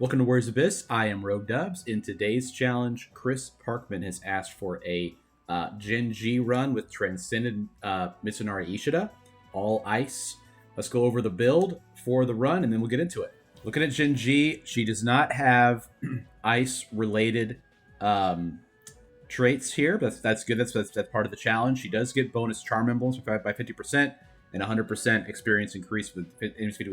Welcome to Warriors Abyss. I am Rogue Dubs. In today's challenge, Chris Parkman has asked for a Zhenji run with Transcended Mitsunari Ishida, all ice. Let's go over the build for the run, and then we'll get into it. Looking at Zhenji, she does not have ice-related traits here, but that's good. That's part of the challenge. She does get bonus charm emblems by 50% and 100% experience increase with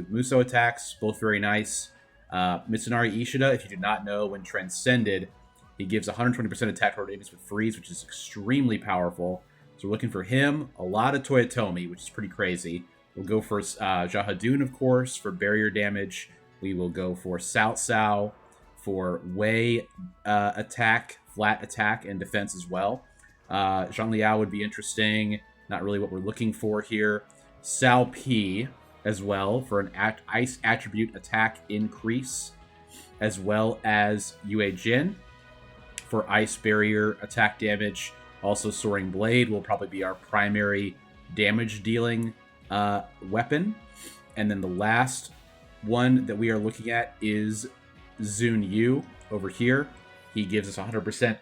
Muso attacks, both very nice. Mitsunari Ishida, if you do not know, when Transcended, he gives 120% attack toward enemies with freeze, which is extremely powerful. So we're looking for him, a lot of Toyotomi, which is pretty crazy. We'll go for Jahadun, of course, for barrier damage. We will go for Cao for Wei attack, flat attack, and defense as well. Zhang Liao would be interesting. Not really what we're looking for here. Cao P as well for an ice attribute attack increase, as well as Yue Jin for ice barrier attack damage. Also, Soaring Blade will probably be our primary damage dealing weapon. And then the last one that we are looking at is Zun Yu over here. He gives us 100%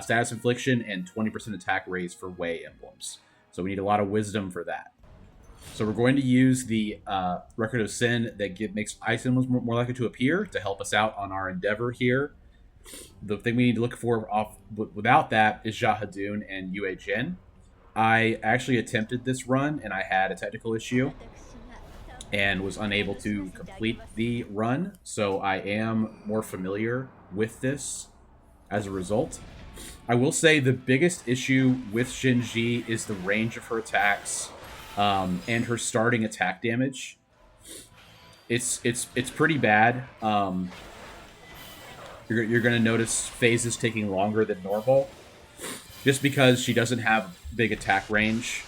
status infliction and 20% attack raise for Wei emblems. So we need a lot of wisdom for that. So we're going to use the Record of Sin that makes ice emblems more likely to appear to help us out on our endeavor here. The thing we need to look for without that is Jahadun and Yue Jin. I actually attempted this run and I had a technical issue and was unable to complete the run. So I am more familiar with this as a result. I will say the biggest issue with Zhenji is the range of her attacks. And her starting attack damage, it's pretty bad. You're gonna notice phases taking longer than normal, just because she doesn't have big attack range.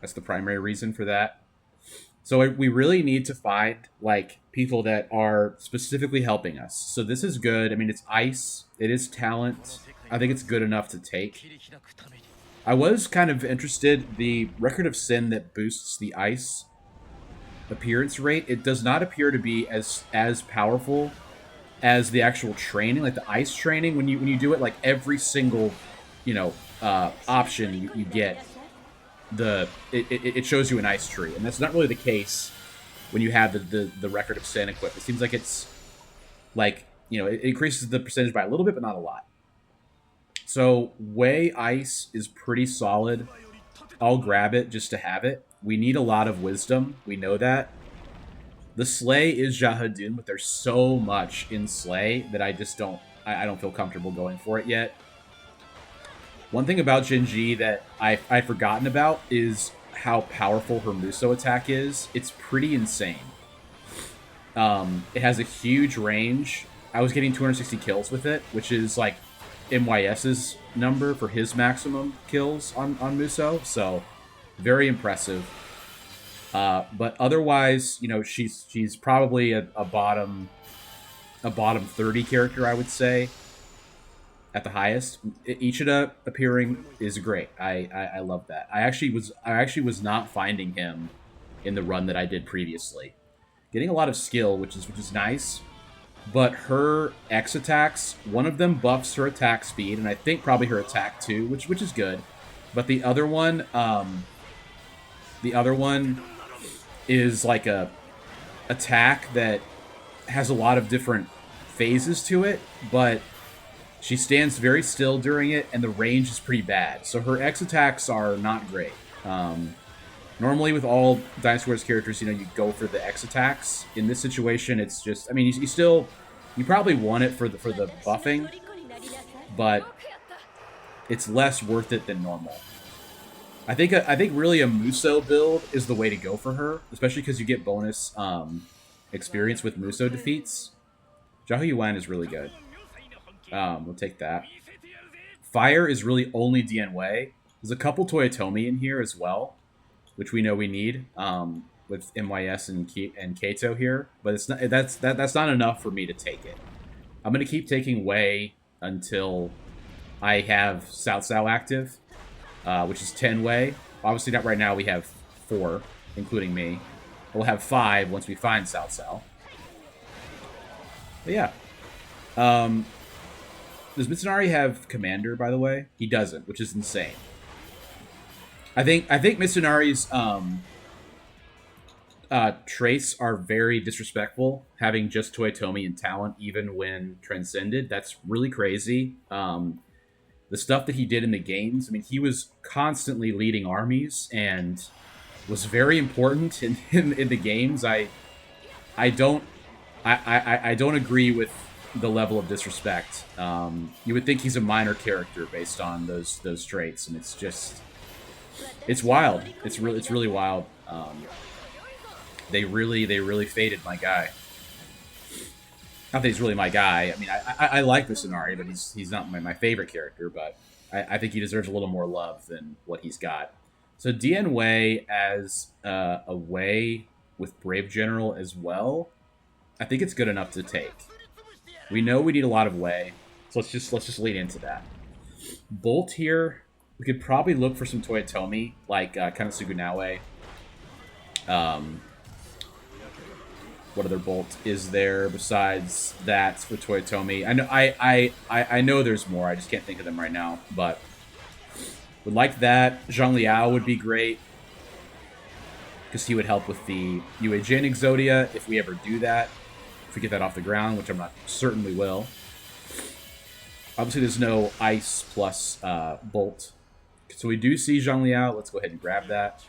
That's the primary reason for that. So we really need to find like people that are specifically helping us. So this is good. I mean, it's ice. It is talent. I think it's good enough to take. I was kind of interested, the Record of Sin that boosts the ice appearance rate, it does not appear to be as powerful as the actual training, like the ice training. When you do it, like every single, option you get, it shows you an ice tree, and that's not really the case when you have the Record of Sin equipped. It seems like it's like, it increases the percentage by a little bit, but not a lot. So, Wei Ice is pretty solid. I'll grab it just to have it. We need a lot of wisdom. We know that. The Slay is Jahadun, but there's so much in Slay that I just don't feel comfortable going for it yet. One thing about Zhenji that I've forgotten about is how powerful her Muso attack is. It's pretty insane. It has a huge range. I was getting 260 kills with it, which is like MYS's number for his maximum kills on Muso, so very impressive. But otherwise, she's probably a bottom 30 character, I would say, at the highest. Ishida appearing is great. I love that. I actually was not finding him in the run that I did previously. Getting a lot of skill, which is nice. But her X attacks, one of them buffs her attack speed, and I think probably her attack too, which is good. But the other one is like a attack that has a lot of different phases to it, but she stands very still during it, and the range is pretty bad. So her X attacks are not great. Normally with all Dynasty Warriors characters, you go for the X attacks. In this situation, it's just, I mean, you probably want it for the buffing, but it's less worth it than normal. I think really a Muso build is the way to go for her, especially because you get bonus experience with Muso defeats. Zhao Yuan is really good. We'll take that. Fire is really only Dian Wei. There's a couple Toyotomi in here as well, which we know we need with MYS and Kato here, but it's not that's not enough for me to take it. I'm gonna keep taking Wei until I have Cao active, which is 10 Wei. Obviously not right now. We have 4, including me. We'll have 5 once we find Cao. But yeah. Um, does Mitsunari have Commander, by the way? He doesn't, which is insane. I think Mitsunari's traits are very disrespectful, having just Toyotomi and talent even when transcended. That's really crazy. The stuff that he did in the games, I mean, he was constantly leading armies and was very important in the games. I don't I don't agree with the level of disrespect. You would think he's a minor character based on those traits, and it's just it's wild. It's really wild. They really faded my guy. Not that he's really my guy. I mean, I like Mitsunari, but he's not my favorite character. But I think he deserves a little more love than what he's got. So DN Wei as a Wei with Brave General as well. I think it's good enough to take. We know we need a lot of Wei, so let's just lean into that. Bolt here, we could probably look for some Toyotomi, like kind of Sugunawe. What other Bolt is there besides that for Toyotomi? I know there's more. I just can't think of them right now. But would like that. Zhang Liao would be great because he would help with the Yue Jin Exodia if we ever do that. If we get that off the ground, which I'm not certain we will. Obviously, there's no Ice plus Bolt. So we do see Zhang Liao. Let's go ahead and grab that.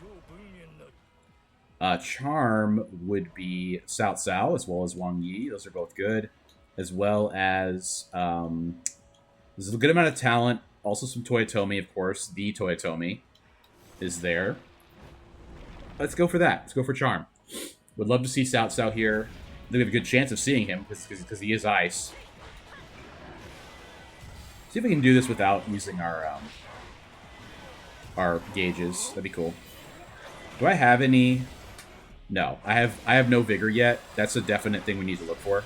Charm would be Cao Cao as well as Wang Yi. Those are both good. As well as there's a good amount of talent. Also some Toyotomi, of course. The Toyotomi is there. Let's go for that. Let's go for Charm. Would love to see Cao Cao here. I think we have a good chance of seeing him because he is Ice. See if we can do this without using our gauges. That'd be cool. Do I have any? No, I have no vigor yet. That's a definite thing we need to look for.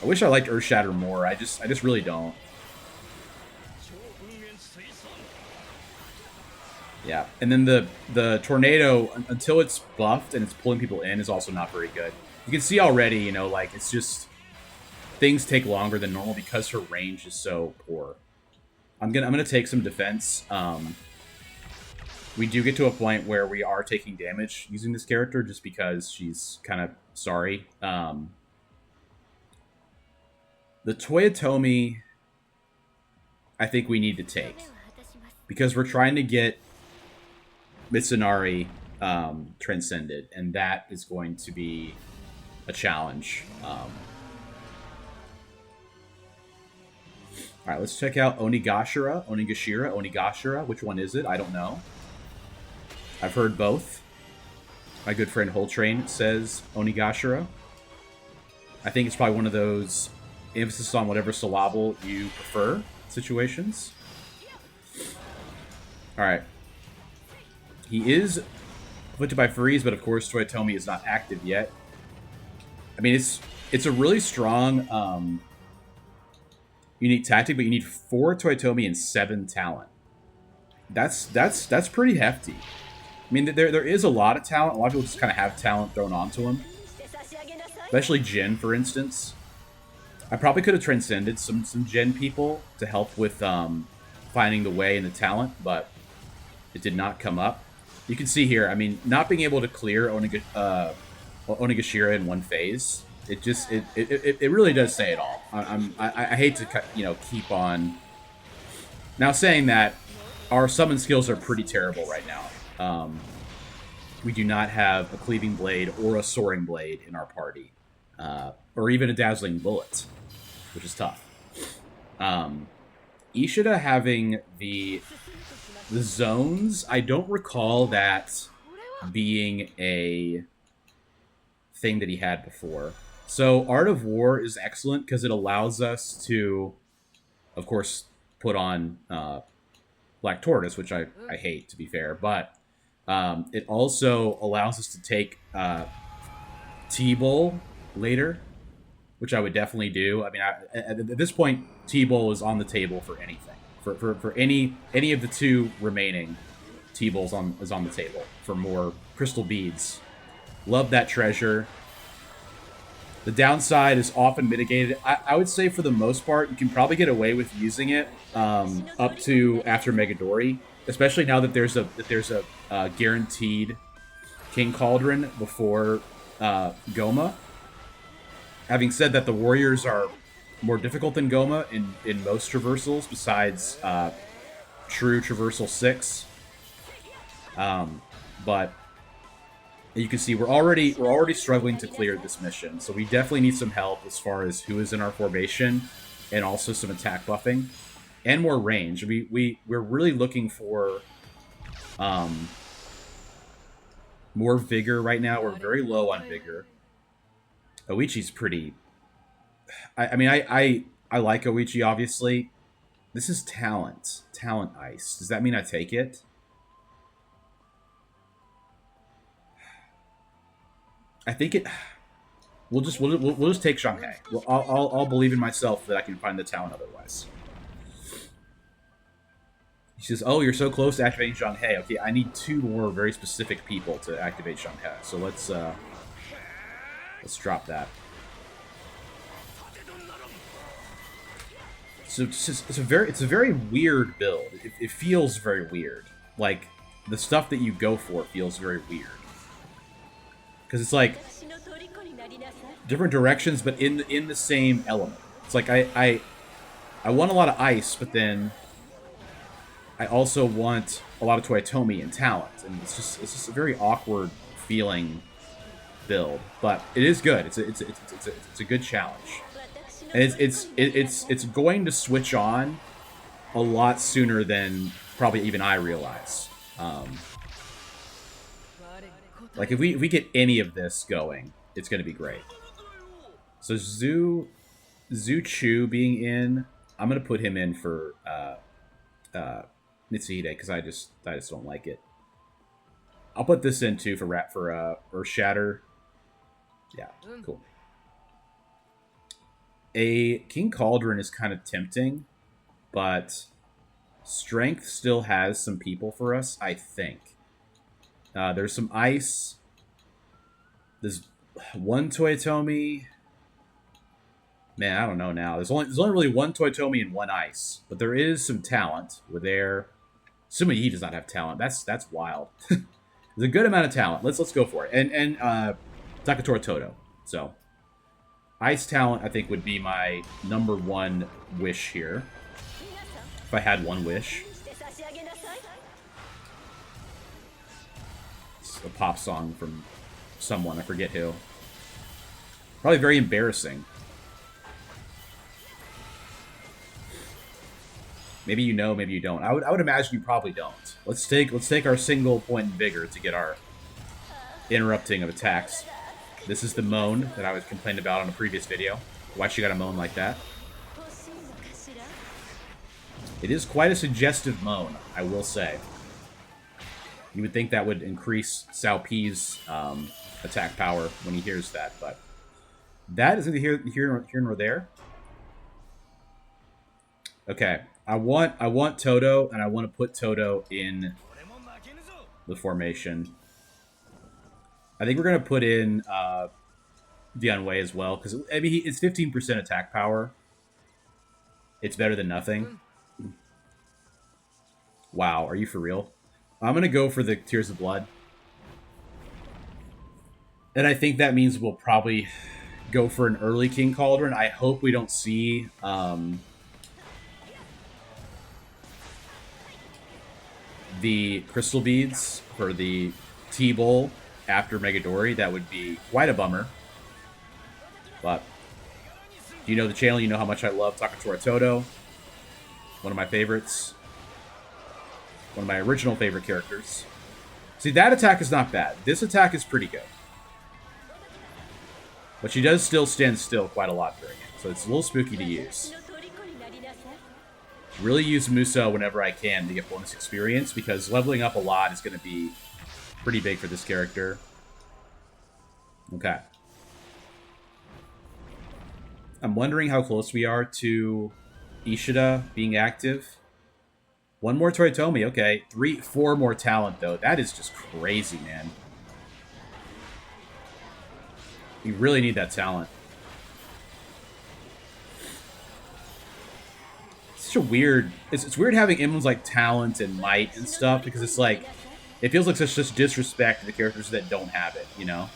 I wish I liked Earthshatter more. I just really don't. Yeah, and then the tornado, until it's buffed and it's pulling people in, is also not very good. You can see already, you know, like it's just things take longer than normal because her range is so poor. I'm gonna take some defense. We do get to a point where we are taking damage using this character just because she's kind of sorry. The Toyotomi, I think we need to take because we're trying to get Mitsunari transcended, and that is going to be a challenge. All right, let's check out Onigashira. Which one is it? I don't know. I've heard both. My good friend Holtrain says Onigashira. I think it's probably one of those emphasis on whatever syllable you prefer situations. All right. He is afflicted by freeze, but of course Toyotomi is not active yet. I mean, it's a really strong unique tactic, but you need 4 Toyotomi and 7 talent. That's pretty hefty. I mean, there is a lot of talent. A lot of people just kind of have talent thrown onto them. Especially Jin, for instance. I probably could have transcended some Jin people to help with finding the way and the talent, but it did not come up. You can see here, I mean, not being able to clear Onigashira in one phase, it really does say it all. I hate to keep on. Now saying that, our summon skills are pretty terrible right now. We do not have a Cleaving Blade or a Soaring Blade in our party. Or even a Dazzling Bullet, which is tough. Ishida having the zones, I don't recall that being a thing that he had before. So Art of War is excellent because it allows us to, of course, put on Black Tortoise, which I hate, to be fair, but it also allows us to take T-Bowl later, which I would definitely do. I mean, at this point, T-Bowl is on the table for anything. For any of the 2 remaining, T-Bowl is on the table for more crystal beads. Love that treasure. The downside is often mitigated. I would say for the most part, you can probably get away with using it up to after Megadori, especially now that there's a guaranteed King Cauldron before Goma. Having said that, the warriors are more difficult than Goma in most traversals, besides true traversal 6. But you can see we're already struggling to clear this mission, so we definitely need some help as far as who is in our formation, and also some attack buffing and more range. We're really looking for more vigor right now. We're very low on vigor. Oichi's pretty. I mean, I like Oichi, obviously. This is talent ice. Does that mean I take it? I think it. We'll just take Shanghai. I'll believe in myself that I can find the talent otherwise. He says, "Oh, you're so close to activating Shanghai. Okay, I need 2 more very specific people to activate Shanghai. So let's drop that." So it's a very weird build. It feels very weird. Like the stuff that you go for feels very weird. Because it's like different directions, but in the same element. It's like I want a lot of ice, but then I also want a lot of Toyotomi and talent, and it's just a very awkward feeling build. But it is good. It's a good challenge, and it's going to switch on a lot sooner than probably even I realize. Like if we get any of this going, it's going to be great. So Zhu Chu being in, I'm going to put him in for Mitsuhide because I just don't like it. I'll put this in too for Earth Shatter. Yeah, cool. A King Cauldron is kind of tempting, but Strength still has some people for us, I think. There's some ice. There's 1 Toyotomi. Man, I don't know now. There's only really 1 Toyotomi and 1 ice, but there is some talent. We're there. Sumayi does not have talent. That's wild. There's a good amount of talent. Let's go for it. And Takatora Toto. So ice talent, I think, would be my #1 wish here. If I had 1 wish. It's a pop song from someone, I forget who. Probably very embarrassing. Maybe you know, maybe you don't. I would imagine you probably don't. Let's take our single point in vigor to get our interrupting of attacks. This is the moan that I was complaining about on a previous video. Why she got a moan like that? It is quite a suggestive moan, I will say. You would think that would increase Cao Pi's attack power when he hears that, but that is neither here nor there. Okay, I want Toto, and I want to put Toto in the formation. I think we're gonna put in Dian Wei as well, because I mean it's 15% attack power. It's better than nothing. Wow, are you for real? I'm gonna go for the Tears of Blood. And I think that means we'll probably go for an early King Cauldron. I hope we don't see the Crystal Beads for the T-Bowl after Megadori. That would be quite a bummer. But if you know the channel, you know how much I love Takatora Toto. One of my favorites. One of my original favorite characters. See, that attack is not bad. This attack is pretty good. But she does still stand still quite a lot during it. So it's a little spooky to use. Really use Muso whenever I can to get bonus experience, because leveling up a lot is going to be pretty big for this character. Okay. I'm wondering how close we are to Ishida being active. 1 more Toyotomi, okay. 4 more talent, though. That is just crazy, man. You really need that talent. It's such a weird... It's weird having emblems like talent and might and stuff, because it's like... It feels like such disrespect to the characters that don't have it, you know?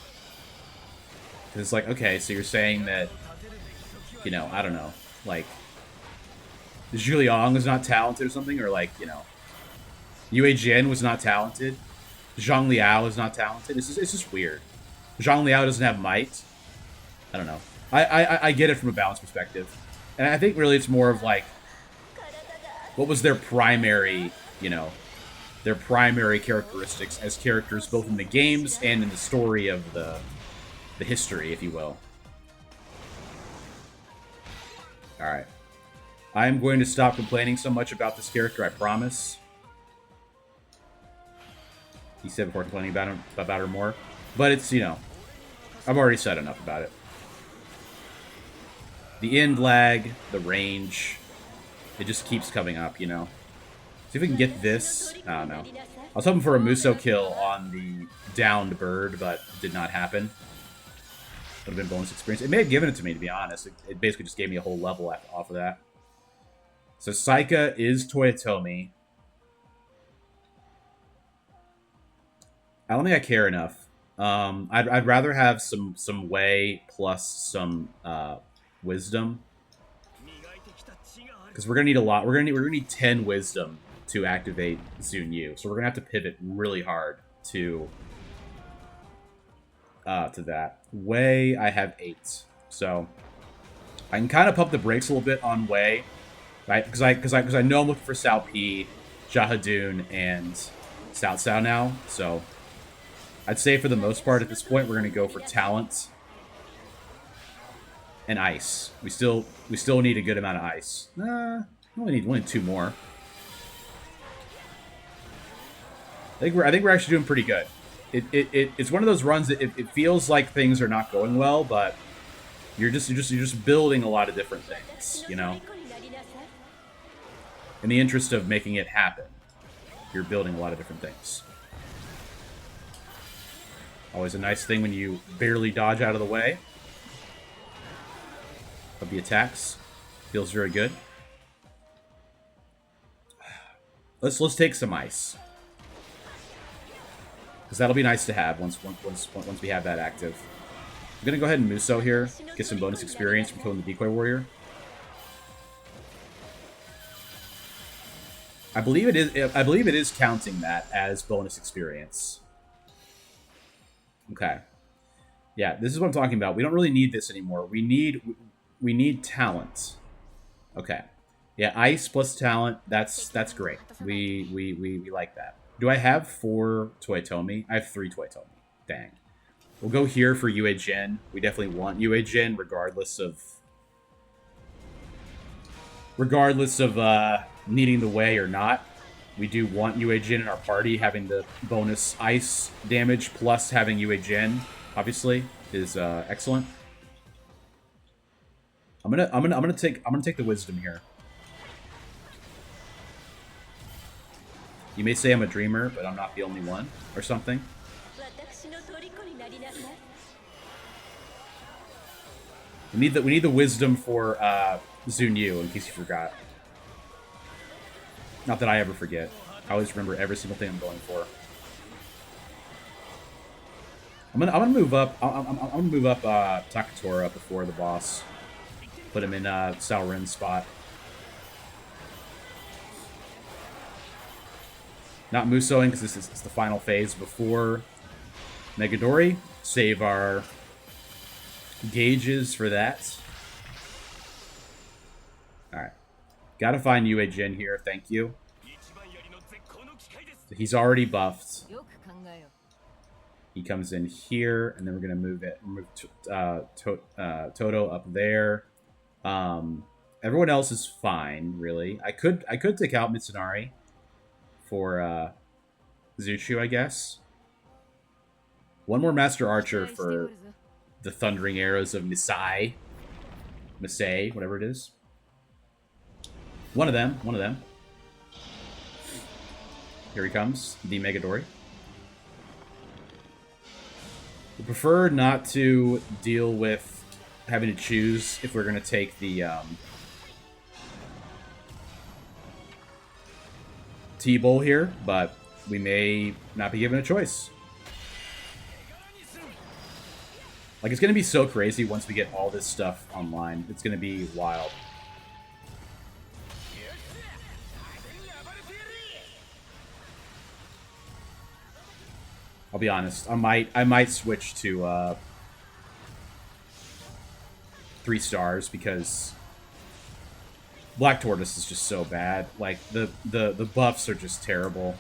Because it's like, okay, so you're saying that... You know, I don't know. Like... Zhu Liang is not talented or something? Or like, you know... Yue Jin was not talented? Zhang Liao is not talented? It's just weird. Zhang Liao doesn't have might. I don't know. I get it from a balance perspective. And I think really it's more of like, what was their primary, you know, their primary characteristics as characters both in the games and in the story of the history, if you will. Alright. I'm going to stop complaining so much about this character, I promise. He said before complaining about her more. But it's, you know, I've already said enough about it. The end lag, the range, it just keeps coming up, you know. See if we can get this. I don't know. I was hoping for a Muso kill on the downed bird, but it did not happen. Would have been bonus experience. It may have given it to me, to be honest. It basically just gave me a whole level off of that. So Saika is Toyotomi. I don't think I care enough. I'd rather have some Wei plus some wisdom, because we're gonna need a lot. We're gonna need 10 wisdom to activate Zunyu. So we're gonna have to pivot really hard to that. Wei, I have 8, so I can kind of pump the brakes a little bit on Wei, right? Because I know I'm looking for Sao P, Jahadun, and Cao Cao now. So I'd say for the most part at this point we're gonna go for talent and ice. We still need a good amount of ice. We only need 2 more. I think we're actually doing pretty good. It's one of those runs that it feels like things are not going well, but you're just building a lot of different things, you know. In the interest of making it happen, you're building a lot of different things. Always a nice thing when you barely dodge out of the way of the attacks. Feels very good. Let's take some ice, because that'll be nice to have once we have that active. I'm gonna go ahead and Muso here, get some bonus experience from killing the decoy warrior. I believe it is counting that as bonus experience. Okay. Yeah, this is what I'm talking about. We don't really need this anymore. We need talent. Okay. Yeah, ice plus talent, that's great. We like that. Do I have 4 Toyotomi? I have 3 Toyotomi. Dang. We'll go here for Yue Jin. We definitely want Yue Jin, regardless of needing the way or not. We do want Yue Jin in our party. Having the bonus ice damage plus having Yue Jin, obviously, is excellent. I'm gonna take the wisdom here. You may say I'm a dreamer, but I'm not the only one, or something. We need the wisdom for Zunyu, in case you forgot. Not that I ever forget. I always remember every single thing I'm going for. I'm gonna move up. I'm gonna move up Takatora before the boss. Put him in Sauron's spot. Not Musoing, because this is the final phase before Megadori. Save our gauges for that. Alright. Gotta find Yue Jin here, thank you. So he's already buffed. He comes in here, and then we're gonna move Toto up there. Everyone else is fine, really. I could take out Mitsunari for Zushu, I guess. One more Master Archer for the Thundering Arrows of Misai. Misei, whatever it is. One of them. Here he comes, the Megadori. We prefer not to deal with having to choose if we're going to take the T-Bowl here, but we may not be given a choice. Like, it's going to be so crazy once we get all this stuff online. It's going to be wild. I'll be honest. I might switch to 3 stars because Black Tortoise is just so bad. Like the buffs are just terrible.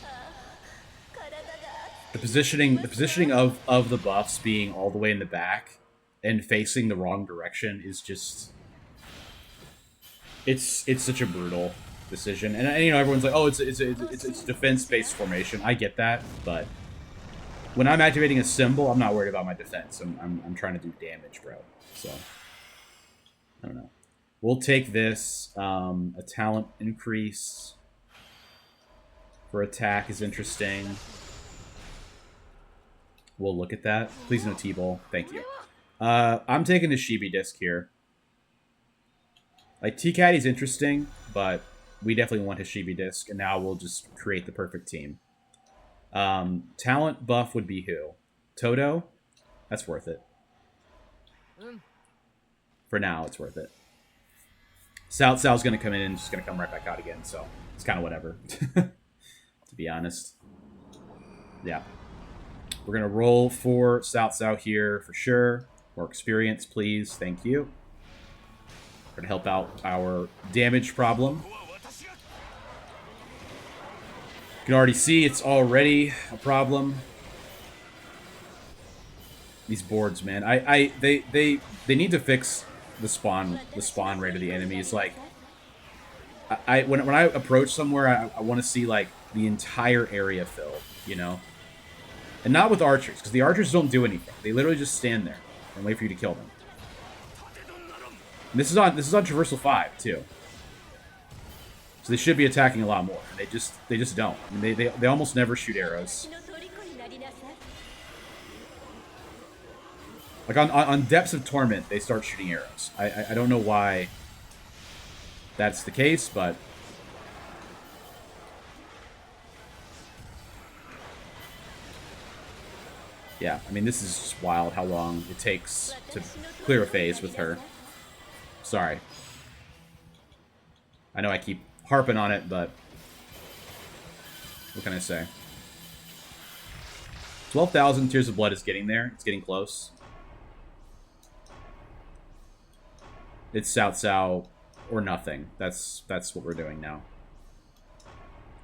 The positioning of the buffs being all the way in the back and facing the wrong direction is just it's such a brutal decision. And you know, everyone's like, oh, it's defense based formation. I get that, but when I'm activating a symbol, I'm not worried about my defense. I'm trying to do damage, bro. So I don't know. We'll take this. A talent increase for attack is interesting. We'll look at that. Please no T-Bowl. Thank you. I'm taking a Shibi disc here. Like, T-Caddy's interesting, but we definitely want his Shibi disc, and now we'll just create the perfect team. Talent buff would be who? Toto? That's worth it. For now, it's worth it. Sal's going to come in and just going to come right back out again, so it's kind of whatever, to be honest. Yeah. We're going to roll for Sao here for sure. More experience, please. Thank you. We're going to help out our damage problem. You can already see it's already a problem. These boards, man. They need to fix the spawn rate of the enemies. Like, when I approach somewhere, I want to see like the entire area filled, you know. And not with archers, because the archers don't do anything. They literally just stand there and wait for you to kill them. And this is on Traversal 5 too. So they should be attacking a lot more. They just don't. I mean, they almost never shoot arrows. Like on Depths of Torment, they start shooting arrows. I don't know why that's the case, but yeah, I mean, this is just wild how long it takes to clear a phase with her. Sorry. I know I keep harping on it, but what can I say? 12,000 Tears of Blood is getting there. It's getting close. It's Sao or nothing. That's what we're doing now.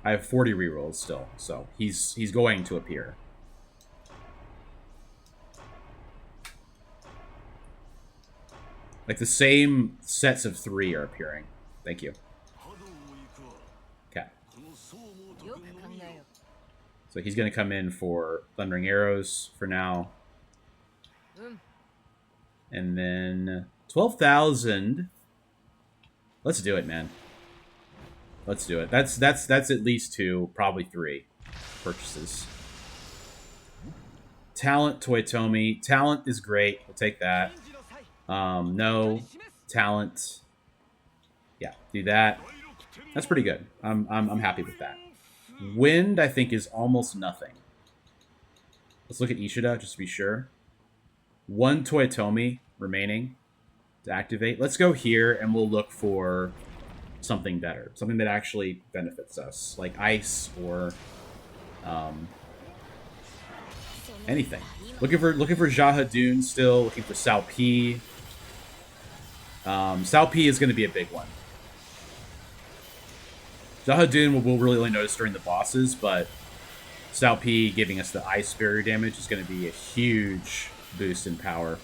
I have 40 rerolls still, so he's going to appear. Like, the same sets of 3 are appearing. Thank you. Okay. So he's going to come in for Thundering Arrows for now. And then 12,000. Let's do it, man. Let's do it. That's at least 2, probably 3 purchases. Talent, Toyotomi. Talent is great. We'll take that. No. Talent. Yeah, do that. That's pretty good. I'm happy with that. Wind, I think, is almost nothing. Let's look at Ishida, just to be sure. 1 Toyotomi remaining to activate. Let's go here, and we'll look for something better. Something that actually benefits us. Like ice or anything. Looking for Jahadun still. Looking for Sao P. Sao P is going to be a big one. Jahadun we'll really only notice during the bosses, but Sao P giving us the ice barrier damage is going to be a huge boost in power.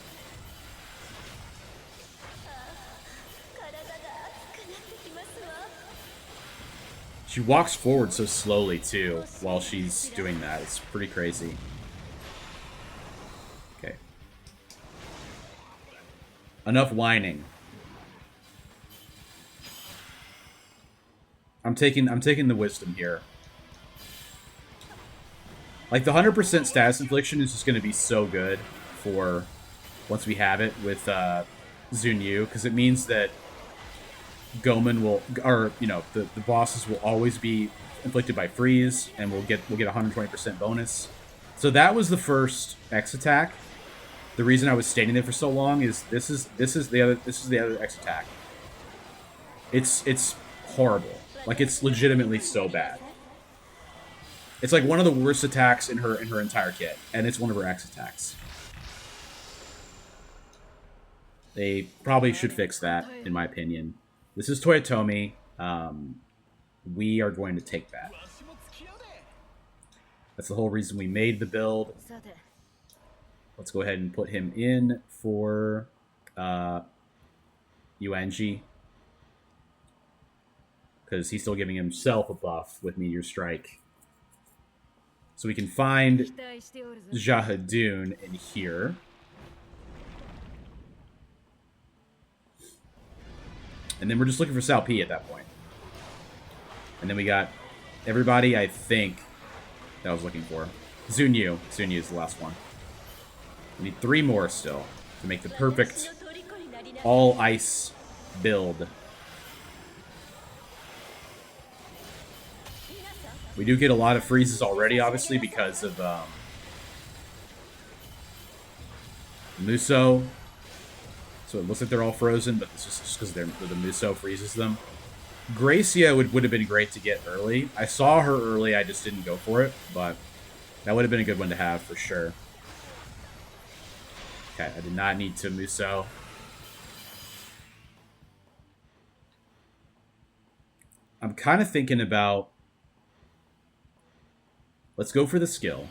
She walks forward so slowly, too, while she's doing that. It's pretty crazy. Okay. Enough whining. I'm taking the wisdom here. Like, the 100% status infliction is just going to be so good for once we have it with Zunyu, because it means that Gomen will, or the bosses will always be inflicted by freeze, and we'll get 120% bonus. So that was the first X attack. The reason I was standing there for so long is this is the other X attack. It's horrible. Like, it's legitimately so bad. It's like one of the worst attacks in her entire kit, and it's one of her X attacks. They probably should fix that, in my opinion. This is Toyotomi. We are going to take that. That's the whole reason we made the build. Let's go ahead and put him in for Yuanji, because he's still giving himself a buff with Meteor Strike. So we can find Zhahadun in here. And then we're just looking for Sao P at that point. And then we got everybody, I think, that I was looking for. Zunyu. Zunyu is the last one. We need 3 more still to make the perfect all-ice build. We do get a lot of freezes already, obviously, because of Muso. So it looks like they're all frozen, but it's just because the Muso freezes them. Gracia would have been great to get early. I saw her early, I just didn't go for it, but that would have been a good one to have for sure. Okay, I did not need to Muso. I'm kind of thinking about... Let's go for the skill.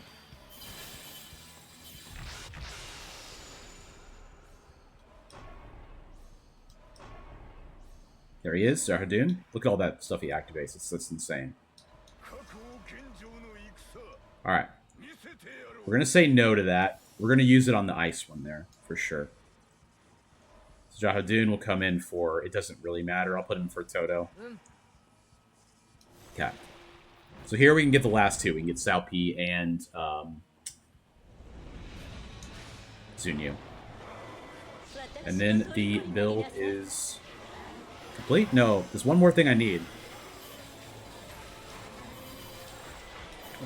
There he is, Zahadun. Look at all that stuff he activates. That's insane. Alright. We're going to say no to that. We're going to use it on the ice one there, for sure. So Zahadun will come in for... It doesn't really matter. I'll put him for Toto. Okay. So here we can get the last 2. We can get Sao P and Zunyu. And then the build is... complete? No, there's one more thing I need.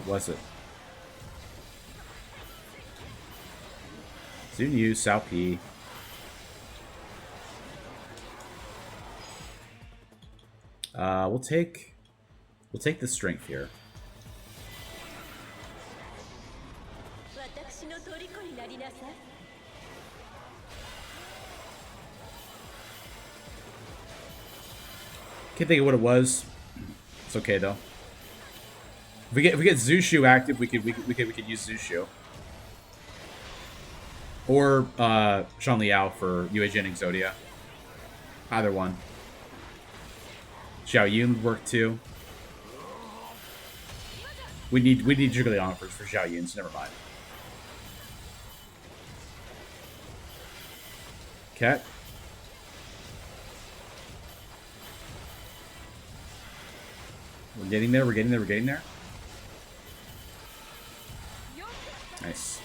What was it? Zunyu, Sao P. We'll take the strength here. Can't think of what it was. It's okay though. If we get Zushu active, we could use Zushu. Or Shan Liao for Yuejin Exodia. Either one. Xiao Yun would work too. We need Jigglypuff for Xiao Yun, so never mind. Okay. We're getting there, we're getting there. Nice.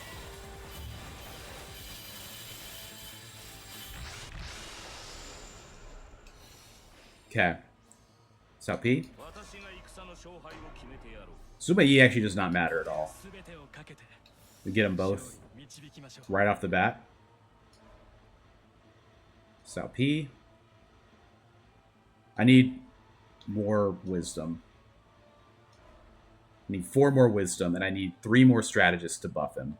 Okay. Sao P. Suma Yi actually does not matter at all. We get them both right off the bat. Sao P. I need more wisdom. I need 4 more wisdom, and I need 3 more strategists to buff him.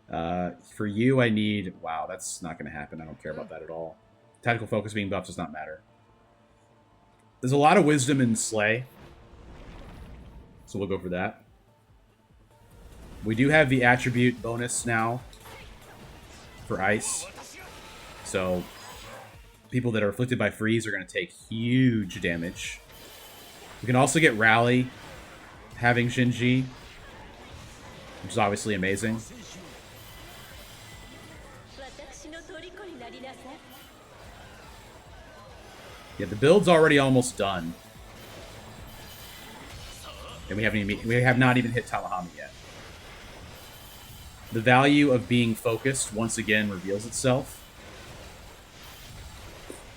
For you, I need... Wow, that's not going to happen. I don't care about that at all. Tactical focus being buffed does not matter. There's a lot of wisdom in Slay, so we'll go for that. We do have the attribute bonus now for Ice. So people that are afflicted by freeze are going to take huge damage. We can also get Rally having Zhenji, which is obviously amazing. Yeah, the build's already almost done. And we have not even hit Talahami yet. The value of being focused once again reveals itself.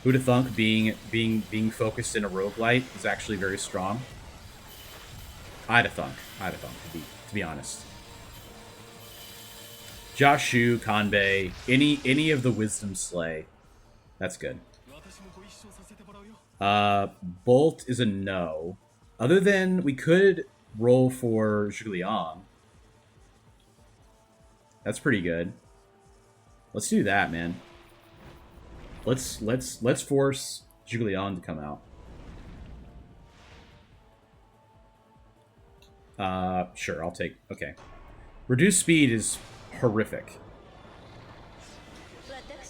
Who'da thunk being focused in a roguelite is actually very strong. I'da thunk, to be honest. Joshu, Kanbei, any of the Wisdom Slay. That's good. Bolt is a no. Other than we could roll for Zhuliang. That's pretty good. Let's do that, man. Let's force Zhuliang to come out. Sure, I'll take... Okay. Reduced speed is horrific.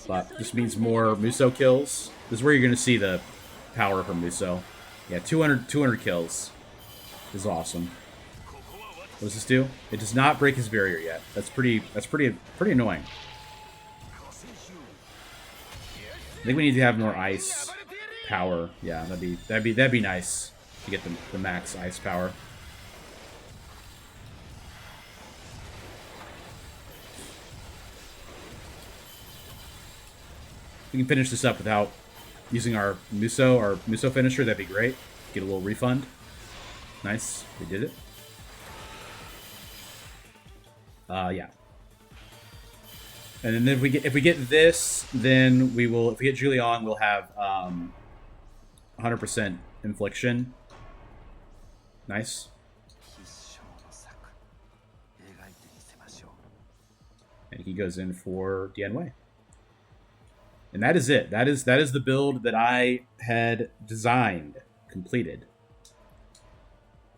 But this means more Muso kills. This is where you're going to see the power from Muso. Yeah, 200 kills. This is awesome. What does this do? It does not break his barrier yet. That's pretty annoying. I think we need to have more ice power. Yeah, that'd be nice to get the max ice power. We can finish this up without using our Muso finisher. That'd be great. Get a little refund. Nice, we did it. Yeah. And then if we get this, then we will. If we get Zhuliang, we'll have 100% infliction. Nice. And he goes in for Dianwei. And that is it. That is the build that I had designed, completed.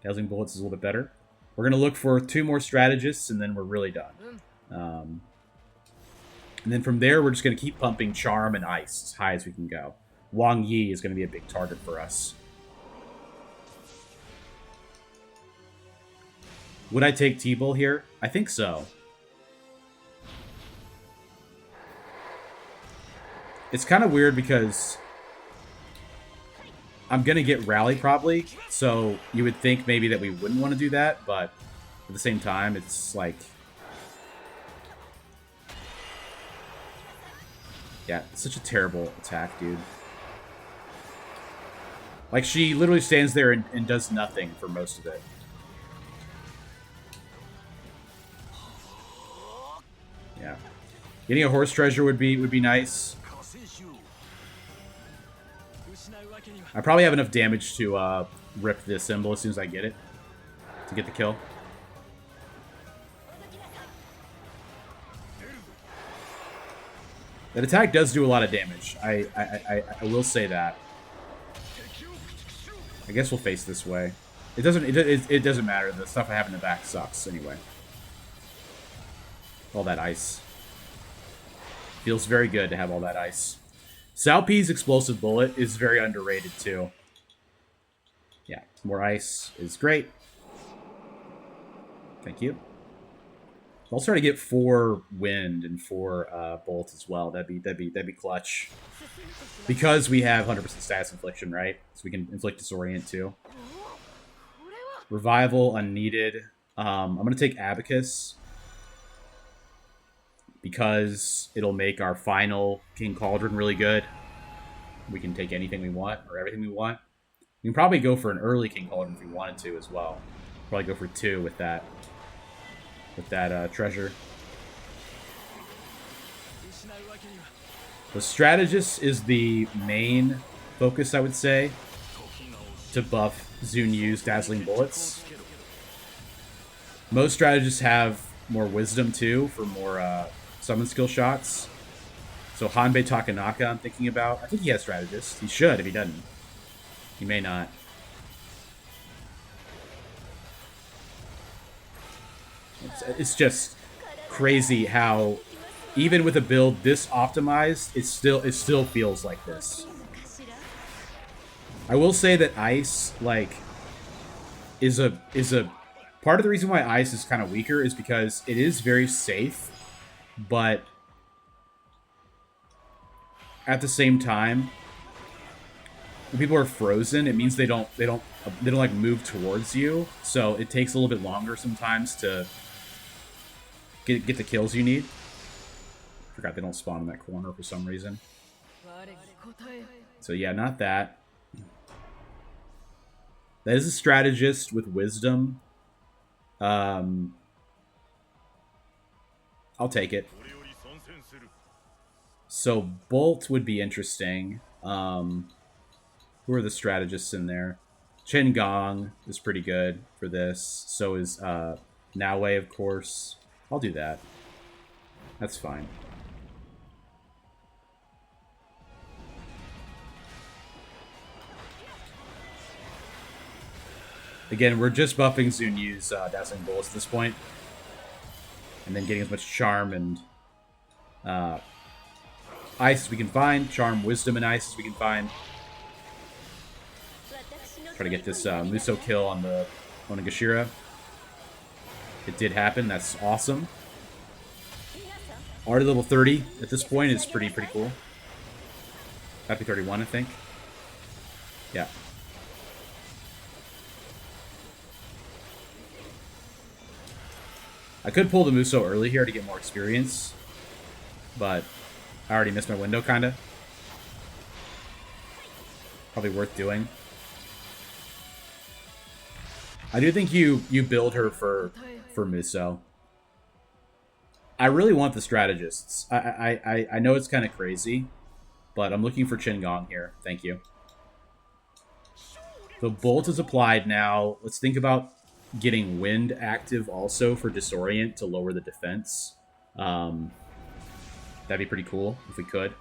Dazzling Bullets is a little bit better. We're going to look for 2 more strategists, and then we're really done. And then from there, we're just going to keep pumping Charm and Ice as high as we can go. Wang Yi is going to be a big target for us. Would I take T-Bull here? I think so. It's kind of weird because I'm going to get Rally probably, so you would think maybe that we wouldn't want to do that, but at the same time, it's like... Yeah, it's such a terrible attack, dude. Like, she literally stands there and does nothing for most of it. Yeah. Getting a horse treasure would be nice. I probably have enough damage to rip this symbol as soon as I get it. To get the kill. That attack does do a lot of damage. I will say that. I guess we'll face this way. It doesn't matter. The stuff I have in the back sucks anyway. All that ice. Feels very good to have all that ice. Cao Pi's explosive bullet is very underrated too. Yeah, more ice is great. Thank you. I'll try to get 4 wind and 4 bolt as well. That'd be clutch. Because we have 100% status infliction, right? So we can inflict disorient too. Revival unneeded. I'm gonna take Abacus because it'll make our final King Cauldron really good. We can take anything we want or everything we want. We can probably go for an early King Cauldron if we wanted to as well. Probably go for 2 with that. With that treasure. The strategist is the main focus, I would say, to buff Zunyu's Dazzling Bullets. Most strategists have more wisdom too for more summon skill shots. So Hanbei Takanaka I'm thinking about. I think he has strategist. He should if he doesn't. He may not. It's just crazy how even with a build this optimized, it still feels like this. I will say that Ice is a part of the reason why Ice is kind of weaker is because it is very safe, but at the same time, when people are frozen, it means they don't like move towards you, so it takes a little bit longer sometimes to get the kills you need. Forgot they don't spawn in that corner for some reason. So yeah, not that. That is a strategist with wisdom. I'll take it. So Bolt would be interesting. Who are the strategists in there? Chen Gong is pretty good for this. So is Naowei, of course. I'll do that. That's fine. Again, we're just buffing Zunyu's Dazzling Bullets at this point. And then getting as much Charm and Ice as we can find. Charm, Wisdom, and Ice as we can find. Try to get this Muso kill on the Onigashira. It did happen. That's awesome. Already level 30 at this point is pretty cool. Happy 31, I think. Yeah. I could pull the Muso early here to get more experience, but I already missed my window, kind of. Probably worth doing. I do think you build her for Muso. I really want the strategists. I know it's kind of crazy, but I'm looking for Chen Gong here. Thank you. The Bolt is applied now. Let's think about getting Wind active also for Disorient to lower the defense. That'd be pretty cool if we could.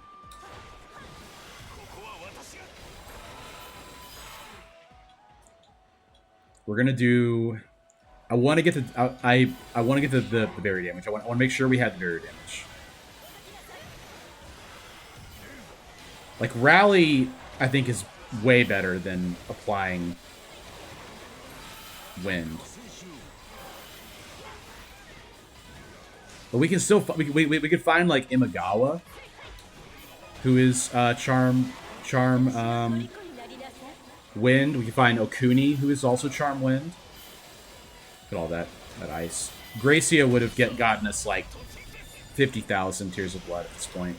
We're gonna do. I want to get the. I want to get the berry damage. I want to make sure we have the berry damage. Like Rally, I think is way better than applying Wind. But we can still we could find like Imagawa, who is Charm Wind. We can find Okuni, who is also Charm Wind. Look at all that ice. Gracia would have gotten us like 50,000 Tears of Blood at this point.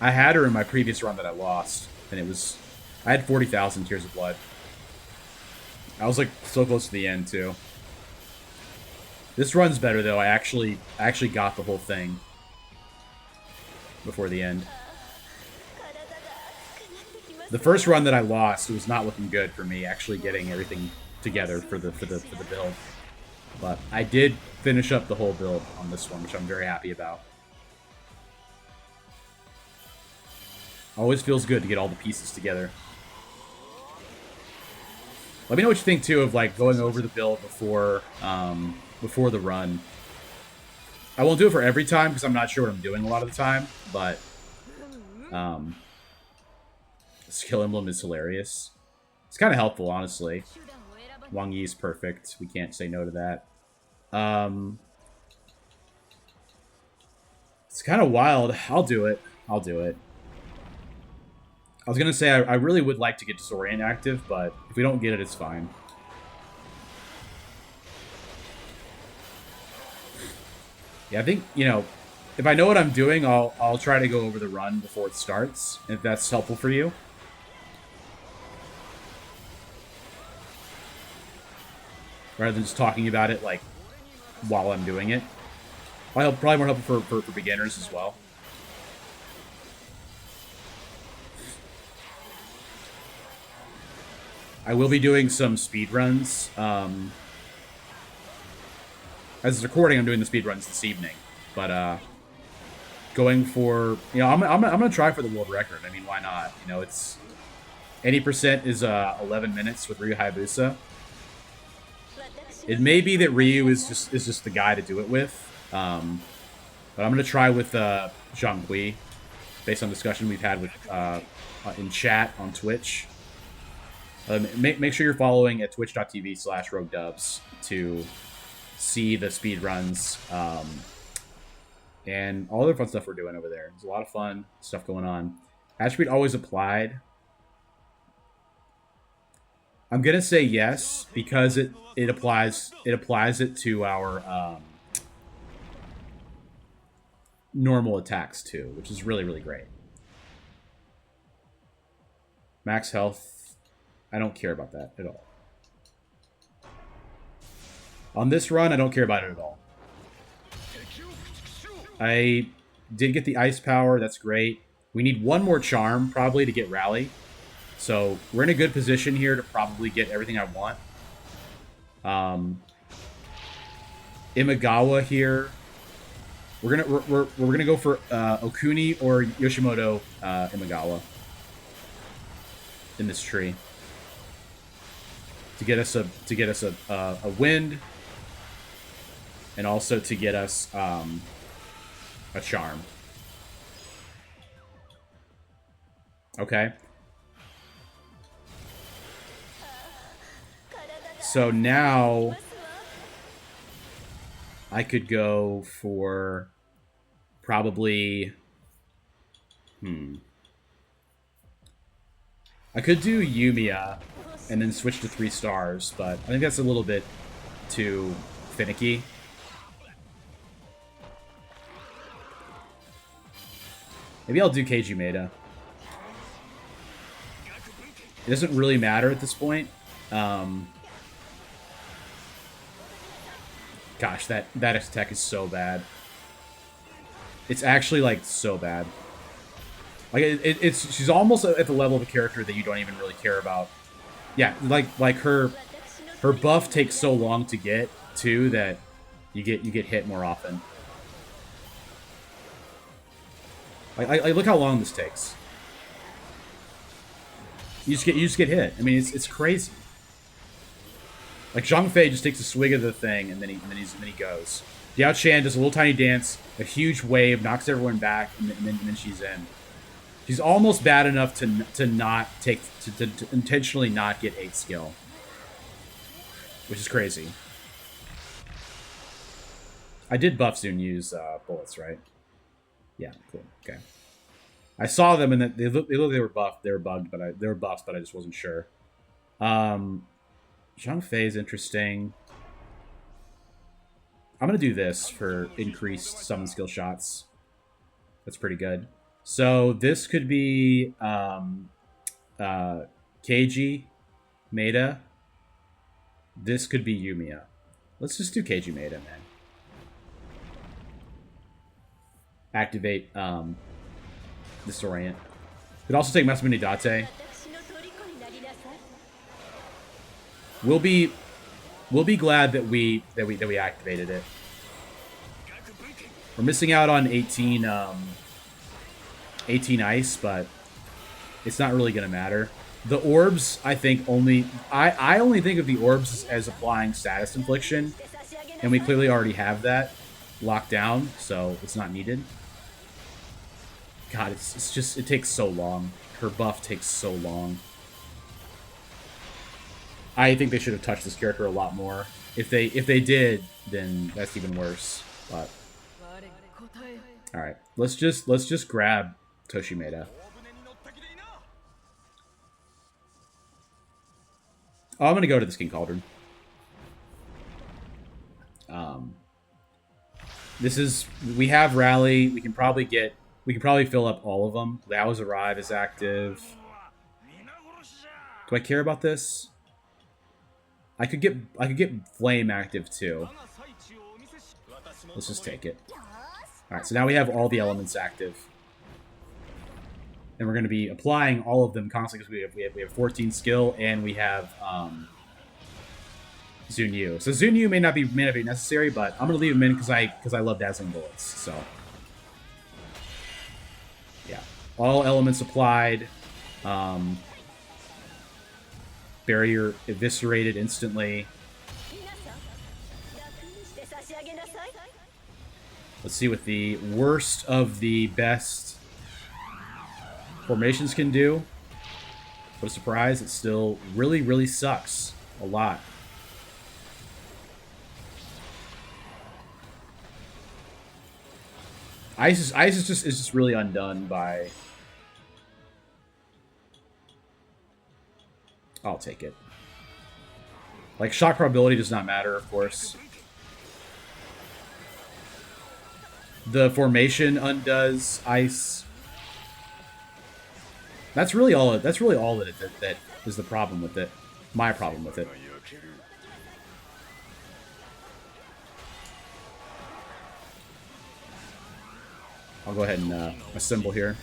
I had her in my previous run that I lost, and I had 40,000 Tears of Blood. I was like so close to the end too. This run's better though. I actually got the whole thing before the end. The first run that I lost, it was not looking good for me actually getting everything together for the build. But I did finish up the whole build on this one, which I'm very happy about. Always feels good to get all the pieces together. Let me know what you think too of like going over the build before the run. I won't do it for every time because I'm not sure what I'm doing a lot of the time, but Skill Emblem is hilarious. It's kind of helpful, honestly. Wang Yi's perfect. We can't say no to that. It's kind of wild. I'll do it. I'll do it. I was going to say I really would like to get Disorient active, but if we don't get it, it's fine. Yeah, I think, you know, if I know what I'm doing, I'll try to go over the run before it starts, if that's helpful for you. Rather than just talking about it, like, while I'm doing it. Probably more helpful for beginners as well. I will be doing some speed runs. As it's recording, I'm doing the speed runs this evening. But going for, you know, I'm gonna try for the world record. I mean, why not? You know, it's 80% is 11 minutes with Ryu Hayabusa. It may be that Ryu is just the guy to do it with. But I'm gonna try with Zhang Kui, based on discussion we've had with in chat on Twitch. Make sure you're following at twitch.tv/roguedubs to see the speed runs and all the fun stuff we're doing over there. There's a lot of fun stuff going on. Attribute always applied. I'm gonna say yes because it applies it to our normal attacks too, which is really, really great. Max health, I don't care about that at all. On this run, I don't care about it at all. I did get the ice power, that's great. We need one more charm, probably, to get rally. So we're in a good position here to probably get everything I want. Imagawa here. We're gonna go for Okuni or Yoshimoto Imagawa in this tree to get us a wind, and also to get us a charm. Okay. So now I could go for probably... I could do Yumiya and then switch to 3 stars, but I think that's a little bit too finicky. Maybe I'll do Keiji Maeda. It doesn't really matter at this point. Gosh, that attack is so bad. It's actually, like, so bad. Like, she's almost at the level of a character that you don't even really care about. Yeah, like her buff takes so long to get, too, that you get hit more often. Like look how long this takes. You just get hit. I mean, it's crazy. Like Zhang Fei just takes a swig of the thing and then he goes. Diao Chan does a little tiny dance, a huge wave, knocks everyone back, and then she's in. She's almost bad enough to not take to intentionally not get 8 skill, which is crazy. I did buff soon use bullets, right? Yeah, cool. Okay. I saw them and they looked like they were buffed. They were bugged, but they were buffs, but I just wasn't sure. Zhang Fei is interesting. I'm gonna do this for increased summon skill shots. That's pretty good. So this could be Keiji Maeda. This could be Yumiya. Let's just do Keiji Maeda, man. Activate Disorient. Could also take Masamune Date. We'll be glad that we activated it. We're missing out on 18 ice, but it's not really gonna matter. The orbs, I think, I only think of the orbs as applying status infliction, and we clearly already have that locked down, so it's not needed. God, it's just, it takes so long. Her buff takes so long. I think they should have touched this character a lot more. If they did, then that's even worse. But all right, let's just grab Toshimeda. Oh, I'm gonna go to the Skin Cauldron. We have Rally. We can probably fill up all of them. Lao's Arrive is active. Do I care about this? I could get Flame active too. Let's just take it. Alright, so now we have all the elements active. And we're going to be applying all of them constantly because we have 14 skill and we have Zunyu. So Zunyu may not be necessary, but I'm going to leave him in because I love Dazzling Bullets. So yeah, all elements applied. Barrier eviscerated instantly. Let's see what the worst of the best formations can do. What a surprise, it still really, really sucks a lot. Ice is just really undone by... I'll take it. Like, shock probability does not matter, of course. The formation undoes ice. That's really all. That's really all that is the problem with it. My problem with it. I'll go ahead and assemble here.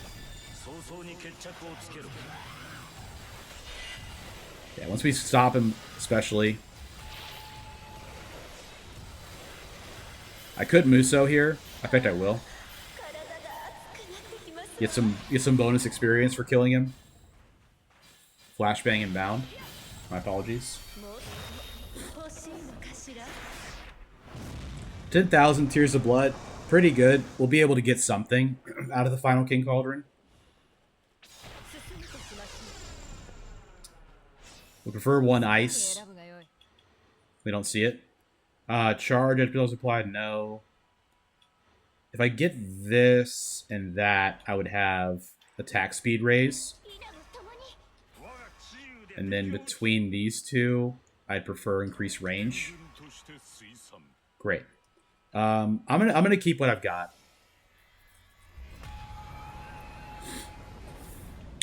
Yeah, once we stop him, especially. I could Muso here. I bet I will. Get some bonus experience for killing him. Flashbang and bound. My apologies. 10,000 Tears of Blood. Pretty good. We'll be able to get something out of the final King Cauldron. We prefer one ice. We don't see it. Charge, edge bills applied, no. If I get this and that, I would have attack speed raise. And then between these two, I'd prefer increased range. Great. I'm gonna keep what I've got.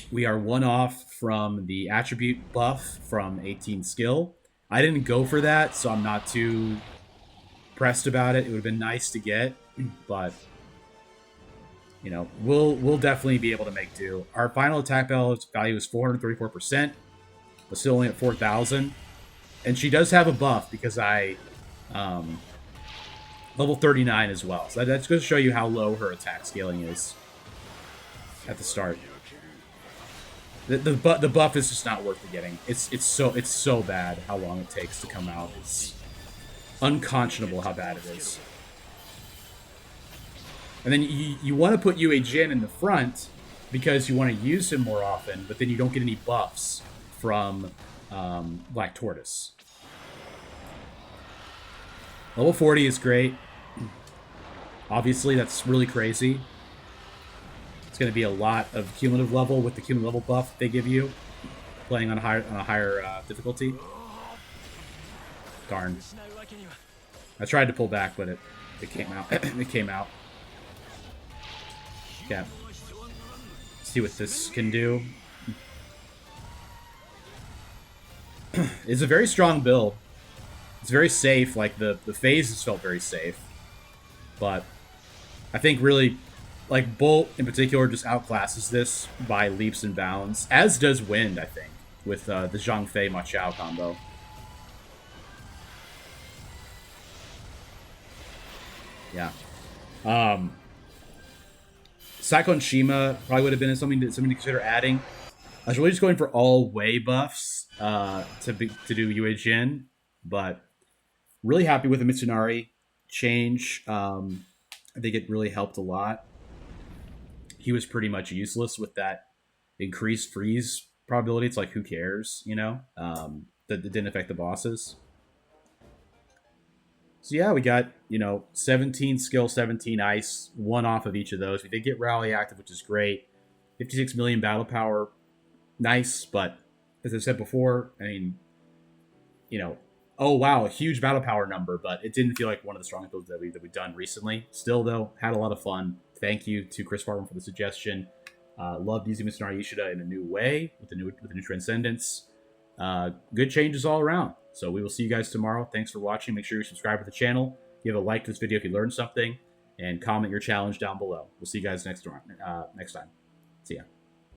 We are one off from the attribute buff from 18 skill. I didn't go for that, so I'm not too pressed about it. It would have been nice to get, but you know, we'll definitely be able to make do. Our final attack value is 434%, but still only at 4,000. And she does have a buff because I level 39 as well. So that's going to show you how low her attack scaling is at the start. The buff is just not worth the getting. It's so bad how long it takes to come out. It's unconscionable how bad it is. And then you want to put Yue Jin in the front because you want to use him more often, but then you don't get any buffs from Black Tortoise. Level 40 is great. Obviously, that's really crazy. It's going to be a lot of cumulative level with the cumulative level buff they give you, playing on a higher difficulty. Darn. I tried to pull back, but it came out. It came out. Yeah. See what this can do. It's a very strong build. It's very safe. Like the phases felt very safe, but I think really, like Bolt in particular, just outclasses this by leaps and bounds. As does Wind, I think, with the Zhang Fei Ma Chao combo. Yeah. Cyclone Shima probably would have been something to consider adding. I was really just going for all way buffs to do Yue Jin, but really happy with the Mitsunari change. I think it really helped a lot. He was pretty much useless with that increased freeze probability. It's like, who cares, you know? That didn't affect the bosses. So yeah, we got, you know, 17 skill, 17 ice, one off of each of those. We did get Rally active, which is great. 56 million battle power, nice, but as I said before, I mean, you know, oh wow, a huge battle power number, but it didn't feel like one of the strongest builds that we've done recently. Still though, had a lot of fun. Thank you to Chris Farman for the suggestion. Loved using Mitsunari Ishida in a new way with the new Transcendence. Good changes all around. So we will see you guys tomorrow. Thanks for watching. Make sure you subscribe to the channel. Give a like to this video if you learned something, and comment your challenge down below. We'll see you guys next time. See ya.